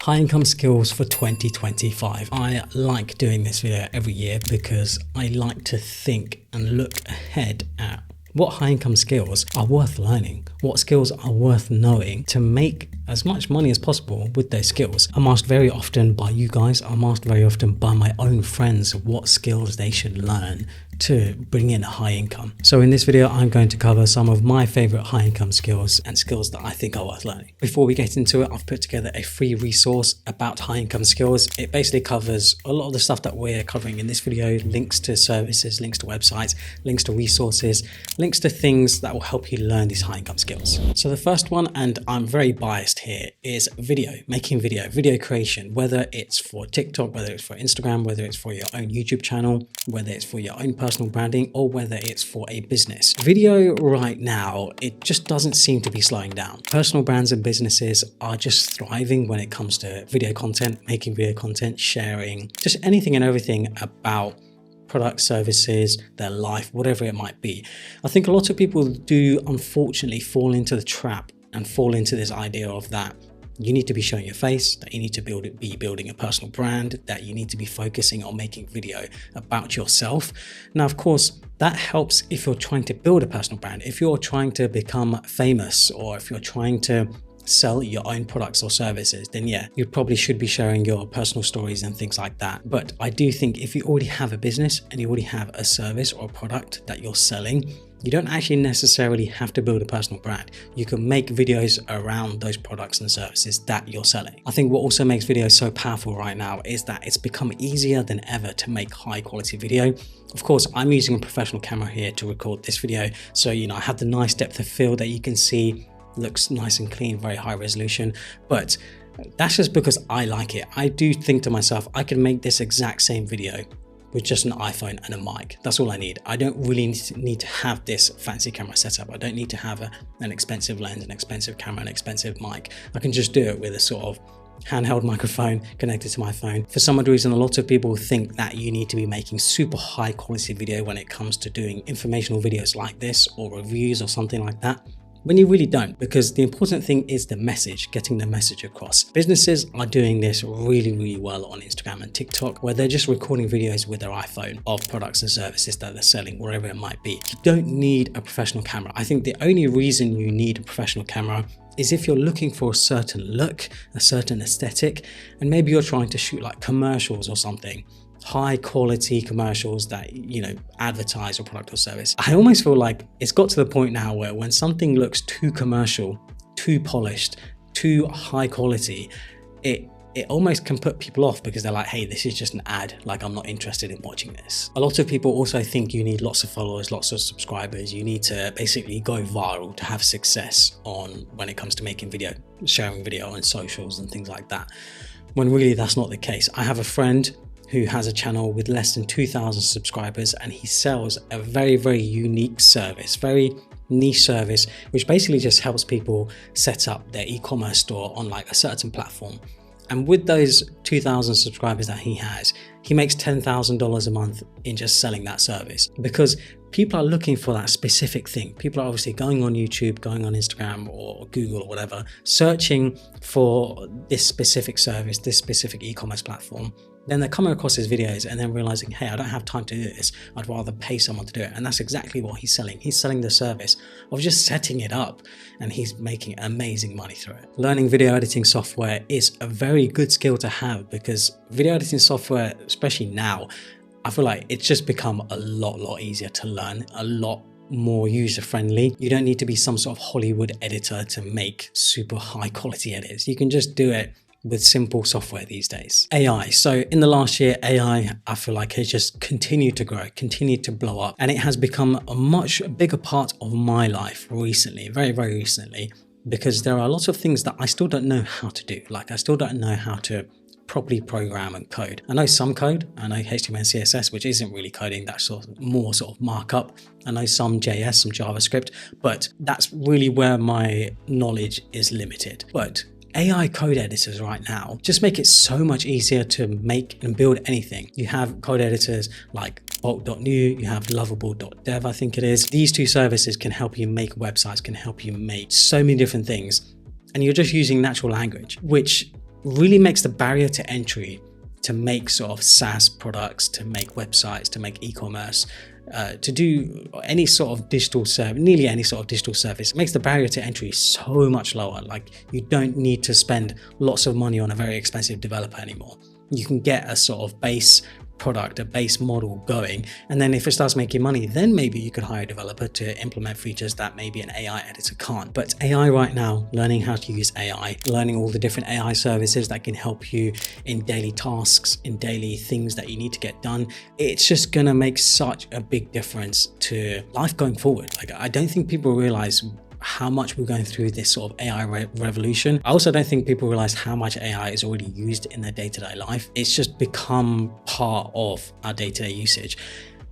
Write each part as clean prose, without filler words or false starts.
High income skills for 2025. I like doing this video every year because I like to think and look ahead at what high income skills are worth learning, what skills are worth knowing to make as much money as possible with those skills. I'm asked very often by you guys, I'm asked very often by my own friends what skills they should learn to bring in a high income. So in this video, I'm going to cover some of my favorite high income skills and skills that I think are worth learning. Before we get into it, I've put together a free resource about high income skills. It basically covers a lot of the stuff that we're covering in this video, links to services, links to websites, links to resources, links to things that will help you learn these high income skills. So the first one, and I'm very biased here, is video, making video creation, whether it's for TikTok, whether it's for Instagram, whether it's for your own YouTube channel, whether it's for your own personal branding, or whether it's for a business. Video right now, it just doesn't seem to be slowing down. Personal brands and businesses are just thriving when it comes to video content, making video content, sharing, just anything and everything about products, services, their life, whatever it might be. I think a lot of people do unfortunately fall into the trap and fall into this idea of that you need to be showing your face, that you need to be building a personal brand, that you need to be focusing on making video about yourself. Now, of course, that helps if you're trying to build a personal brand, if you're trying to become famous, or if you're trying to sell your own products or services, then yeah, you probably should be sharing your personal stories and things like that. But I do think if you already have a business and you already have a service or a product that you're selling, you don't actually necessarily have to build a personal brand. You can make videos around those products and services that you're selling. I think what also makes videos so powerful right now is that it's become easier than ever to make high quality video. Of course, I'm using a professional camera here to record this video. So, I have the nice depth of field that you can see, looks nice and clean, very high resolution, but that's just because I like it. I do think to myself, I can make this exact same video with just an iPhone and a mic. That's all I need. I don't really need to have this fancy camera setup. I don't need to have an expensive lens, an expensive camera, an expensive mic. I can just do it with a sort of handheld microphone connected to my phone. For some odd reason, a lot of people think that you need to be making super high quality video when it comes to doing informational videos like this or reviews or something like that, when you really don't, because the important thing is the message, getting the message across. Businesses are doing this really, really well on Instagram and TikTok, where they're just recording videos with their iPhone of products and services that they're selling, wherever it might be. You don't need a professional camera. I think the only reason you need a professional camera is if you're looking for a certain look, a certain aesthetic, and maybe you're trying to shoot like commercials or something. High quality commercials that advertise your product or service. I almost feel like it's got to the point now where when something looks too commercial, too polished, too high quality, it almost can put people off because they're like, hey, this is just an ad, like I'm not interested in watching this. A lot of people also think you need lots of followers, lots of subscribers. You need to basically go viral to have success when it comes to making video, sharing video on socials and things like that, when really that's not the case. I have a friend who has a channel with less than 2,000 subscribers, and he sells a very, very unique service, very niche service, which basically just helps people set up their e-commerce store on like a certain platform. And with those 2,000 subscribers that he has, he makes $10,000 a month in just selling that service, because people are looking for that specific thing. People are obviously going on YouTube, going on Instagram or Google or whatever, searching for this specific service, this specific e-commerce platform. Then they're coming across his videos and then realizing, hey, I don't have time to do this. I'd rather pay someone to do it. And that's exactly what he's selling. He's selling the service of just setting it up, and he's making amazing money through it. Learning video editing software is a very good skill to have, because video editing software, especially now, I feel like it's just become a lot easier to learn, a lot more user-friendly. You don't need to be some sort of Hollywood editor to make super high quality edits. You can just do it with simple software these days. AI. So in the last year, AI, I feel like has just continued to grow, continued to blow up, and it has become a much bigger part of my life recently, very, very recently, because there are lots of things that I still don't know how to do. Like I still don't know how to properly program and code. I know some code, I know HTML and CSS, which isn't really coding, that's more sort of markup. I know some JS, some JavaScript, but that's really where my knowledge is limited. But AI code editors right now just make it so much easier to make and build anything. You have code editors like Bulk.new, you have Lovable.dev, I think it is. These two services can help you make websites, can help you make so many different things. And you're just using natural language, which really makes the barrier to entry to make sort of SaaS products, to make websites, to make e-commerce, to do any sort of digital service, nearly any sort of digital service. It makes the barrier to entry so much lower. Like, you don't need to spend lots of money on a very expensive developer anymore. You can get a sort of base product, a base model going, and then if it starts making money, then maybe you could hire a developer to implement features that maybe an AI editor can't. But AI right now, learning how to use AI, learning all the different AI services that can help you in daily tasks, in daily things that you need to get done, it's just gonna make such a big difference to life going forward. Like, I don't think people realize how much we're going through this sort of AI revolution. I also don't think people realize how much AI is already used in their day-to-day life. It's just become part of our day-to-day usage.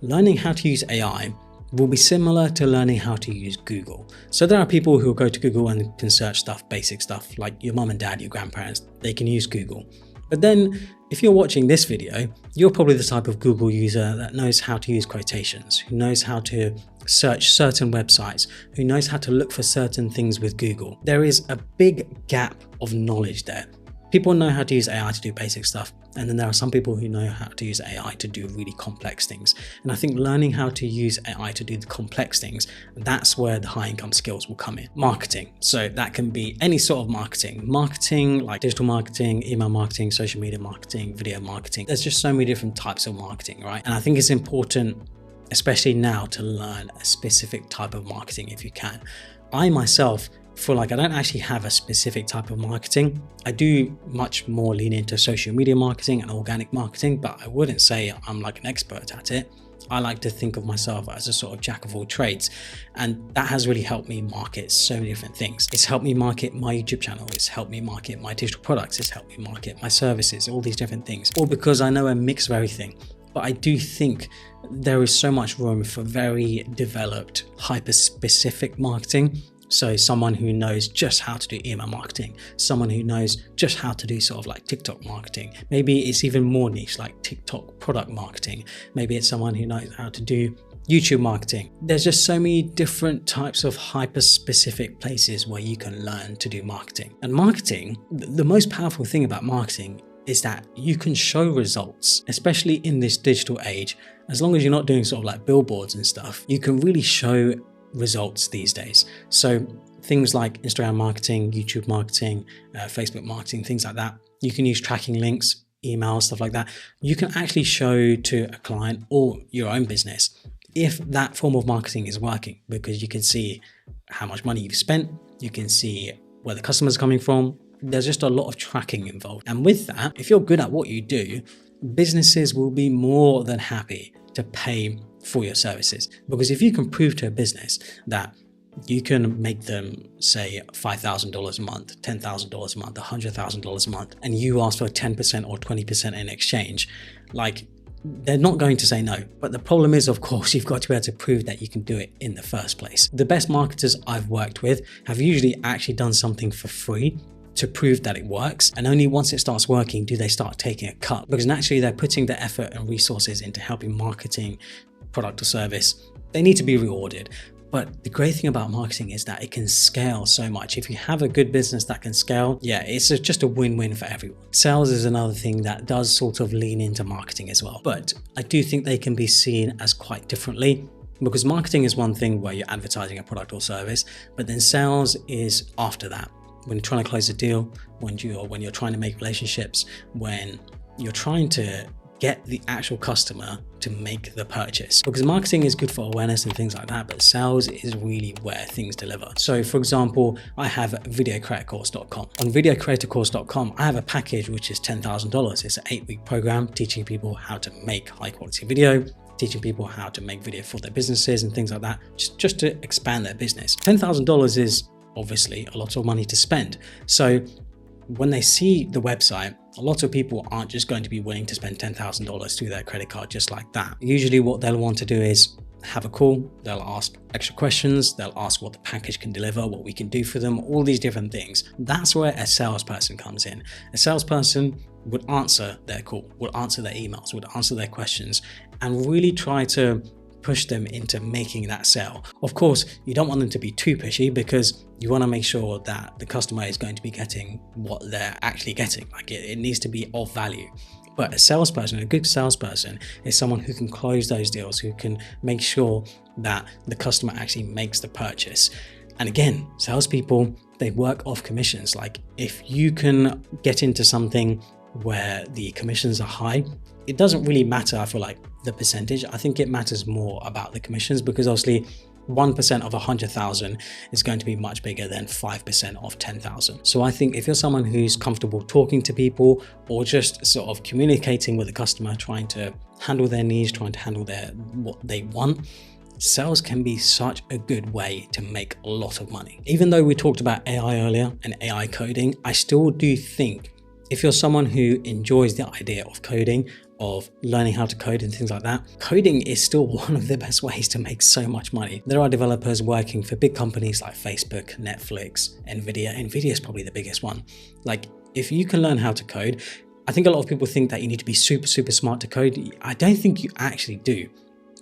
Learning how to use AI will be similar to learning how to use Google. So there are people who go to Google and can search stuff, basic stuff, like your mom and dad, your grandparents, they can use Google. But then if you're watching this video, you're probably the type of Google user that knows how to use quotations, who knows how to search certain websites, who knows how to look for certain things with Google. There is a big gap of knowledge there. People know how to use AI to do basic stuff, and then there are some people who know how to use AI to do really complex things. And I think learning how to use AI to do the complex things, that's where the high income skills will come in. Marketing. So that can be any sort of marketing. Marketing like digital marketing, email marketing, social media marketing, video marketing. There's just so many different types of marketing, right? And I think it's important, especially now, to learn a specific type of marketing if you can. I myself feel like I don't actually have a specific type of marketing. I do much more lean into social media marketing and organic marketing, but I wouldn't say I'm like an expert at it. I like to think of myself as a sort of jack of all trades, and that has really helped me market so many different things. It's helped me market my YouTube channel, it's helped me market my digital products, it's helped me market my services, all these different things, all because I know a mix of everything. But I do think there is so much room for very developed, hyper-specific marketing. So someone who knows just how to do email marketing, someone who knows just how to do sort of like TikTok marketing. Maybe it's even more niche, like TikTok product marketing. Maybe it's someone who knows how to do YouTube marketing. There's just so many different types of hyper-specific places where you can learn to do marketing. And marketing, the most powerful thing about marketing is that you can show results, especially in this digital age. As long as you're not doing sort of like billboards and stuff, you can really show results these days. So things like Instagram marketing, YouTube marketing, Facebook marketing, things like that. You can use tracking links, emails, stuff like that. You can actually show to a client or your own business if that form of marketing is working, because you can see how much money you've spent. You can see where the customer's coming from. There's just a lot of tracking involved. And with that, if you're good at what you do, businesses will be more than happy to pay for your services. Because if you can prove to a business that you can make them, say, $5,000 a month, $10,000 a month, $100,000 a month, and you ask for 10% or 20% in exchange, like, they're not going to say no. But the problem is, of course, you've got to be able to prove that you can do it in the first place. The best marketers I've worked with have usually actually done something for free to prove that it works, and only once it starts working do they start taking a cut, because naturally they're putting the effort and resources into helping marketing product or service. They need to be rewarded. But the great thing about marketing is that it can scale so much. If you have a good business that can scale, yeah, it's just a win-win for everyone. Sales is another thing that does sort of lean into marketing as well, but I do think they can be seen as quite differently. Because marketing is one thing where you're advertising a product or service, but then sales is after that. When you're trying to close a deal, when you're trying to make relationships, when you're trying to get the actual customer to make the purchase. Because marketing is good for awareness and things like that, but sales is really where things deliver. So for example, I have videocreatorcourse.com. On videocreatorcourse.com, I have a package which is $10,000. It's an 8-week program teaching people how to make high quality video, teaching people how to make video for their businesses and things like that, just to expand their business. $10,000 is obviously a lot of money to spend. So when they see the website, a lot of people aren't just going to be willing to spend $10,000 through their credit card just like that. Usually what they'll want to do is have a call, they'll ask extra questions, they'll ask what the package can deliver, what we can do for them, all these different things. That's where a salesperson comes in. A salesperson would answer their call, would answer their emails, would answer their questions, and really try to push them into making that sale. Of course, you don't want them to be too pushy because you want to make sure that the customer is going to be getting what they're actually getting. Like it needs to be of value. But a salesperson, a good salesperson, is someone who can close those deals, who can make sure that the customer actually makes the purchase. And again, salespeople, they work off commissions. Like if you can get into something where the commissions are high, it doesn't really matter, I feel like, the percentage. I think it matters more about the commissions, because obviously 1% of 100,000 is going to be much bigger than 5% of 10,000. So I think if you're someone who's comfortable talking to people or just sort of communicating with the customer, trying to handle their needs, trying to handle what they want, sales can be such a good way to make a lot of money. Even though we talked about AI earlier and AI coding, I still do think if you're someone who enjoys the idea of coding, of learning how to code and things like that, coding is still one of the best ways to make so much money. There are developers working for big companies like Facebook, Netflix, Nvidia. Nvidia is probably the biggest one. Like if you can learn how to code, I think a lot of people think that you need to be super smart to code. I don't think you actually do.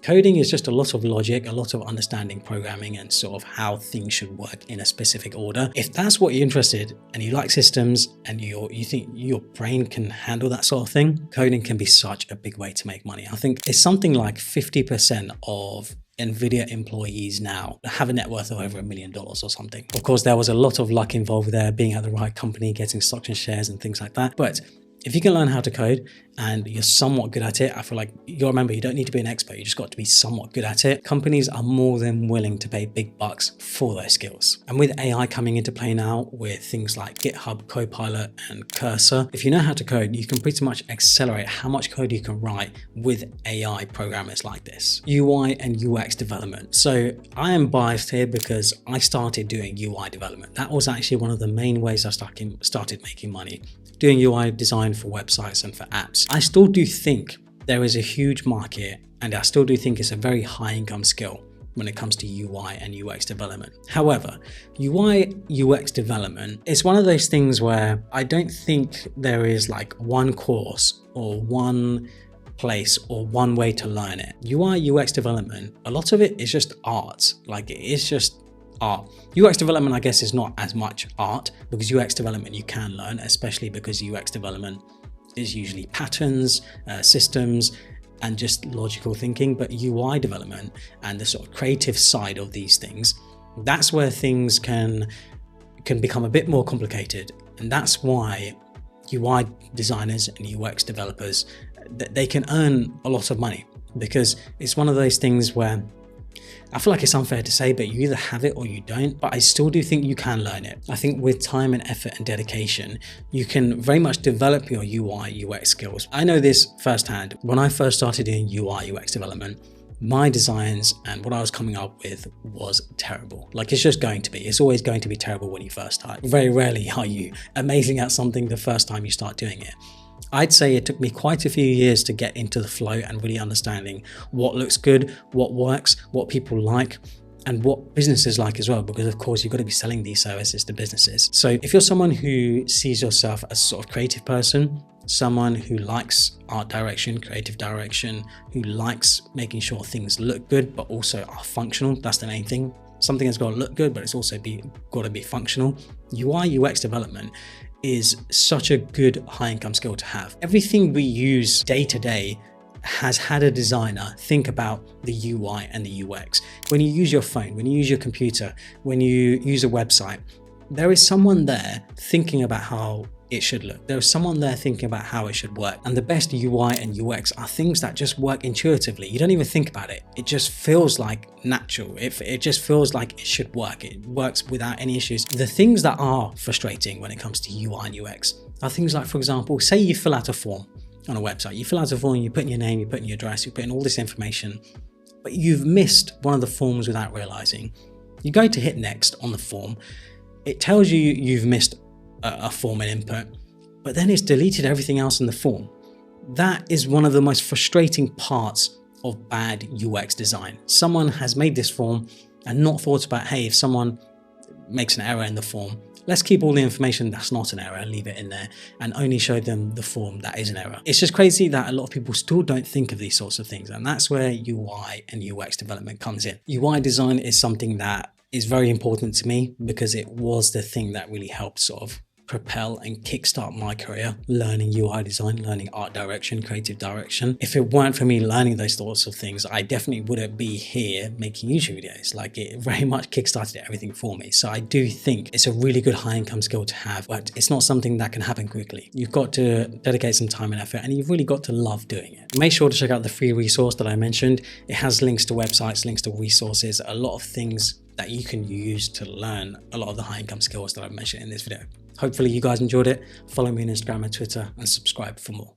Coding is just a lot of logic, a lot of understanding programming and sort of how things should work in a specific order. If that's what you're interested and you like systems and you think your brain can handle that sort of thing, coding can be such a big way to make money. I think it's something like 50% of Nvidia employees now have a net worth of over $1 million or something. Of course, there was a lot of luck involved there, being at the right company, getting stocks and shares and things like that. But if you can learn how to code and you're somewhat good at it, I feel like you remember, you don't need to be an expert. You just got to be somewhat good at it. Companies are more than willing to pay big bucks for those skills. And with AI coming into play now with things like GitHub, Copilot and Cursor, if you know how to code, you can pretty much accelerate how much code you can write with AI programmers like this. UI and UX development. So I am biased here because I started doing UI development. That was actually one of the main ways I started making money, doing UI design for websites and for apps. I still do think there is a huge market, and I still do think it's a very high income skill when it comes to UI and UX development. However, UI UX development is one of those things where I don't think there is like one course or one place or one way to learn it. UI UX development, a lot of it is just art. Like it is just art. UX development, I guess, is not as much art, because UX development you can learn, especially because UX development is usually patterns, systems, and just logical thinking. But UI development and the sort of creative side of these things, that's where things can become a bit more complicated. And that's why UI designers and UX developers, they can earn a lot of money, because it's one of those things where I feel like it's unfair to say, but you either have it or you don't. But I still do think you can learn it. I think with time and effort and dedication, you can very much develop your UI UX skills. I know this firsthand. When I first started doing UI UX development, my designs and what I was coming up with was terrible. Like it's just going to be. It's always going to be terrible when you first start. Very rarely are you amazing at something the first time you start doing it. I'd say it took me quite a few years to get into the flow and really understanding what looks good, what works, what people like, and what businesses like as well, because of course you've got to be selling these services to businesses. So if you're someone who sees yourself as a sort of creative person, someone who likes art direction, creative direction, who likes making sure things look good but also are functional, that's the main thing. Something has got to look good, but it's also got to be functional. UI UX development is such a good high income skill to have. Everything we use day to day has had a designer think about the UI and the UX. When you use your phone, when you use your computer, when you use a website, there is someone there thinking about how it should look. There is someone there thinking about how it should work. And the best UI and UX are things that just work intuitively. You don't even think about it. It just feels like natural. It just feels like it should work. It works without any issues. The things that are frustrating when it comes to UI and UX are things like, for example, say you fill out a form on a website. You fill out a form, you put in your name, you put in your address, you put in all this information, but you've missed one of the forms without realizing. You go to hit next on the form. It tells you you've missed a form and input, but then it's deleted everything else in the form. That is one of the most frustrating parts of bad UX design. Someone has made this form and not thought about, hey, if someone makes an error in the form, Let's keep all the information that's not an error and leave it in there and only show them the form that is an error. It's just crazy that a lot of people still don't think of these sorts of things, and that's where UI and UX development comes in. UI design is something that is very important to me because it was the thing that really helped sort of propel and kickstart my career, learning UI design, learning art direction, creative direction. If it weren't for me learning those sorts of things, I definitely wouldn't be here making YouTube videos. Like, it very much kickstarted everything for me. So I do think it's a really good high income skill to have, but it's not something that can happen quickly. You've got to dedicate some time and effort, and you've really got to love doing it. Make sure to check out the free resource that I mentioned. It has links to websites, links to resources, a lot of things that you can use to learn a lot of the high income skills that I've mentioned in this video. Hopefully you guys enjoyed it. Follow me on Instagram and Twitter and subscribe for more.